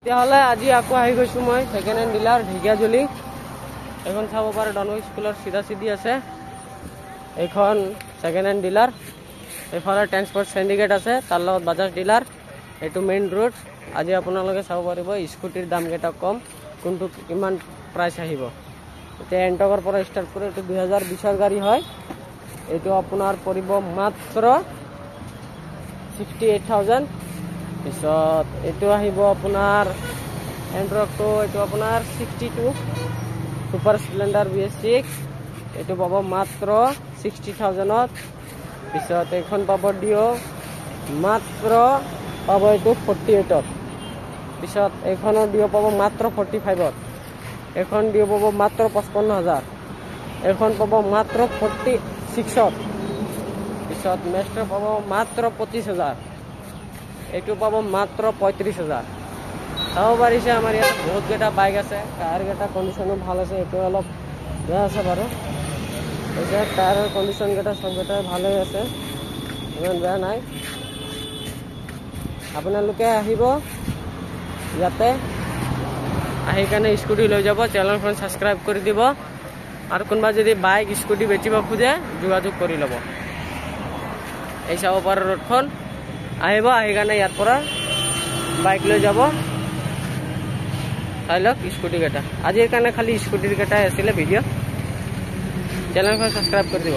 তেতিয়াহ'লে আজি আকৌ আহি গৈছোঁ মই ছেকেণ্ড হেণ্ড ডিলাৰ ঢেকীয়াজুলি। এইখন চাব পাৰে ডনবস্ক স্কুলৰ চিধা চিধি আছে। এইখন ছেকেণ্ড হেণ্ড ডিলাৰ। এইফালে ট্ৰেন্সপৰ্ট সিন্ডিকেট আছে, তাৰ লগত বাজাজ ডিলাৰ। এইটো মেইন ৰোড। আজি আপোনালোকে চাব পাৰিব স্কুটিৰ দামকেইটা কম, কোনটো কিমান প্ৰাইচ আহিব। এতিয়া এণ্টকৰ পৰা ষ্টাৰ্ট কৰি এইটো 2020ৰ গাড়ী হয়। এইটো আপোনাৰ পৰিব মাত্ৰ 68,000। পিছত এইটো আহিব আপোনাৰ এণ্ট্ৰকটো, এইটো আপোনাৰ 62 ছুপাৰ স্প্লেণ্ডাৰ BS6। এইটো পাব মাত্ৰ 60,000ত। পিছত এইখন পাব ডিঅ' মাত্ৰ পাব এইটো 48ত। পিছত এইখনৰ ডিঅ' পাব মাত্ৰ 45ত। এইখন ডিঅ' পাব মাত্ৰ 55,000। এইখন পাব মাত্ৰ 46ত। পিছত মেষ্ট্ৰ পাব মাত্ৰ 25,000। এইটো পাব মাত্ৰ 35,000। চাব পাৰিছে আমাৰ ইয়াত বহুতকেইটা বাইক আছে, টায়াৰকেইটা কণ্ডিশ্যনো ভাল আছে। এইটো অলপ বেয়া আছে বাৰু। এতিয়া টায়াৰৰ কণ্ডিশ্যনকেইটা চবকেইটা ভালেই আছে, ইমান বেয়া নাই। আপোনালোকে আহিব ইয়াতে, আহি কাৰণে স্কুটি লৈ যাব। চেনেলখন ছাবস্ক্ৰাইব কৰি দিব, আৰু কোনোবা যদি বাইক স্কুটি বেচিব খোজে যোগাযোগ কৰি ল'ব। এই চাব পাৰে ৰোডখন, আহিব, আহি কাৰণে ইয়াৰ পৰা বাইক লৈ যাব। চাই লওক স্কুটিকেইটা। আজিৰ কাৰণে খালি স্কুটিৰ কেইটাই আছিলে ভিডিঅ'। চেনেলখন ছাবস্ক্ৰাইব কৰি দিব।